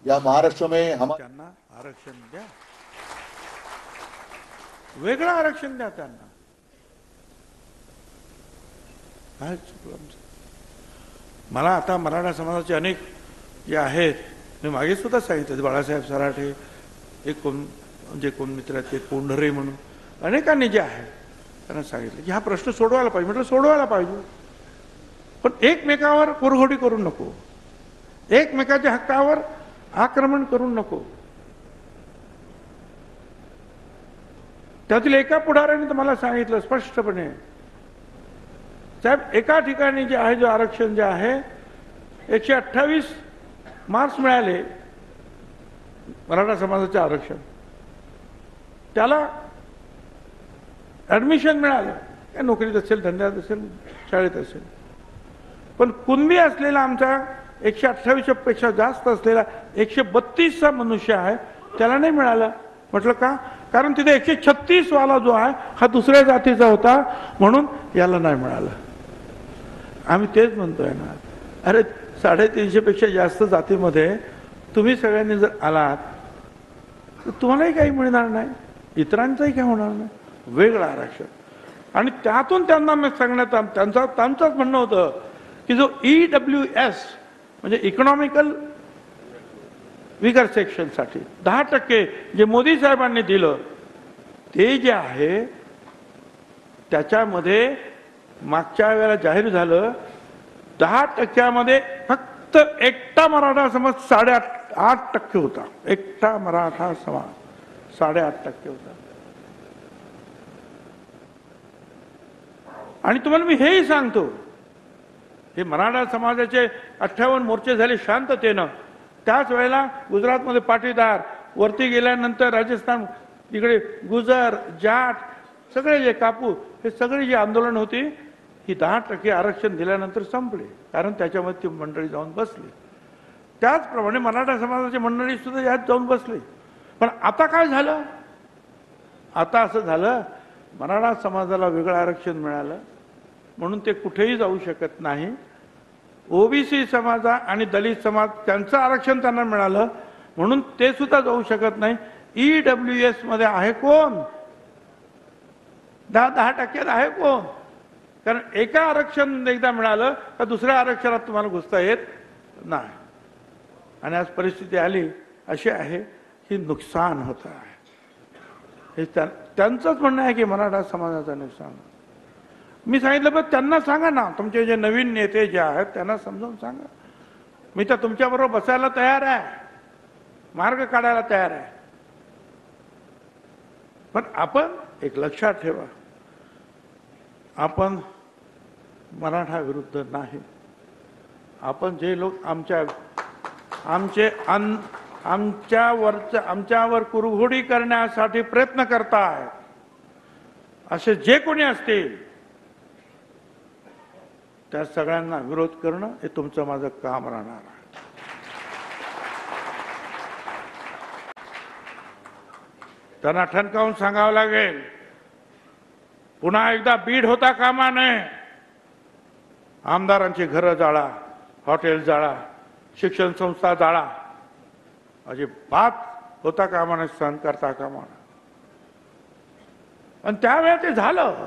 या महाराष्ट्र में हम त्यांना आरक्षण द्या, वेगळं आरक्षण द्या त्यांना. काय चुकलं आमचं? मला आता मराठा समाजाचे अनेक जे आहेत, मी मागे सुद्धा सांगितलं, बाळासाहेब सराठे, एक कोण जे कोण मित्र आहेत ते कोंढरे म्हणून अनेकांनी जे आहे त्यांना सांगितलं की हा प्रश्न सोडवायला पाहिजे. म्हटलं सोडवायला पाहिजे, पण एकमेकावर कुरघोडी करू नको, एकमेकाच्या हक्कावर आक्रमण करू नको. त्यातील एका पुढाऱ्याने तर मला सांगितलं स्पष्टपणे, साहेब एका ठिकाणी जे आहे, जो आरक्षण जे आहे 128 मार्क्स मिळाले मराठा समाजाचे आरक्षण, त्याला ऍडमिशन मिळालं, काय नोकरीत असेल, धंद्यात असेल, शाळेत असेल. पण कुणबी असलेला आमचा 128 पेक्षा जास्त असलेला 132चा मनुष्य आहे, त्याला नाही मिळालं. म्हटलं का? कारण तिथे 136 वाला जो आहे हा दुसऱ्या जातीचा होता, म्हणून याला नाही मिळालं. आम्ही तेच म्हणतोय ना, अरे 350 पेक्षा जास्त जातीमध्ये तुम्ही सगळ्यांनी जर आलात तर तुम्हालाही काही मिळणार नाही, इतरांचंही काही होणार नाही. वेगळं आरक्षण. आणि त्यातून त्यांना मी सांगण्यात त्यांचंच म्हणणं होतं की जो EWS म्हणजे इकॉनॉमिकल विगर सेक्शनसाठी 10% जे मोदी साहेबांनी दिलं, ते जे आहे त्याच्यामध्ये मागच्या वेळेला जाहीर झालं 10% फक्त एकटा मराठा समाज 8.5% होता. एकटा मराठा समाज 8.5% होता. आणि तुम्हाला मी हेही सांगतो, हे मराठा समाजाचे 58 मोर्चे झाले शांततेनं. त्याच वेळेला गुजरातमध्ये पाटीदार, वरती गेल्यानंतर राजस्थान, इकडे गुजर, जाट, सगळे जे कापू, हे सगळे जी आंदोलन होती ही 10% आरक्षण दिल्यानंतर संपले, कारण त्याच्यामध्ये ती मंडळी जाऊन बसली. त्याचप्रमाणे मराठा समाजाची मंडळी सुद्धा यात जाऊन बसली. पण आता काय झालं? आता असं झालं, मराठा समाजाला वेगळं आरक्षण मिळालं म्हणून ते कुठेही जाऊ शकत नाही. ओबीसी समाज आणि दलित समाज त्यांचं आरक्षण त्यांना मिळालं म्हणून ते सुद्धा जाऊ शकत नाही. EWS मध्ये आहे कोण? 10% आहे कोण? कारण एका आरक्षण एकदा मिळालं तर दुसऱ्या आरक्षणात तुम्हाला घुसता येत नाही. आणि आज परिस्थिती आली अशी आहे की नुकसान होत आहे. हे त्यांचंच म्हणणं आहे की मराठा समाजाचं नुकसान. मी सांगितलं पण त्यांना सांगा ना, तुमचे जे नवीन नेते जे आहेत त्यांना समजावून सांगा. मी तर तुमच्याबरोबर बसायला तयार आहे, मार्ग काढायला तयार आहे. पण आपण एक लक्षात ठेवा, आपण मराठा विरुद्ध नाही. आपण जे लोक आमच्यावर कुरघोडी करण्यासाठी प्रयत्न करताय, असे जे कोणी असतील त्या सगळ्यांना विरोध करणं हे तुमचं माझं काम राहणार आहे. त्यांना ठणकावून सांगावं लागेल, पुन्हा एकदा बीड होता कामा नये. आमदारांची घरं जाळा, हॉटेल जाळा, शिक्षण संस्था जाळा, अजिबात होता कामा नये, सहन करता कामा नये. आणि त्यावेळेला ते झालं.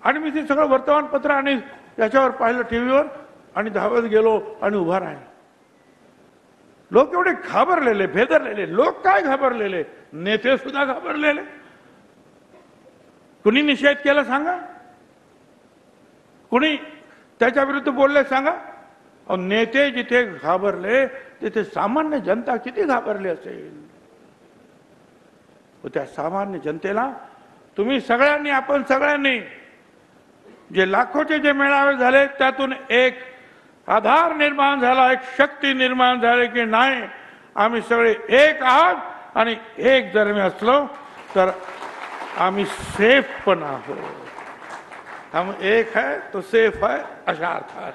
आणि मी ते सगळं वर्तमानपत्र आणि याच्यावर पाहिलं, टीव्हीवर, आणि धावत गेलो आणि उभा राहिलो. लोक एवढे घाबरलेले, भेदरलेले. लोक काय घाबरलेले? नेते सुद्धा घाबरलेले. कुणी निषेध केला सांगा? कुणी त्याच्या विरुद्ध बोलले सांगा? नेते जिथे घाबरले तिथे सामान्य जनता किती घाबरली असेल. त्या सामान्य जनतेला तुम्ही सगळ्यांनी, आपण सगळ्यांनी, जे लाखोचे जे मेळावे झाले त्यातून एक आधार निर्माण झाला, एक शक्ती निर्माण झाली की नाही, आम्ही सगळे एक आहात आणि एक जर मी असलो तर आम्ही सेफ पण आहोत. हम एक है तो सेफ है अशा अर्थात.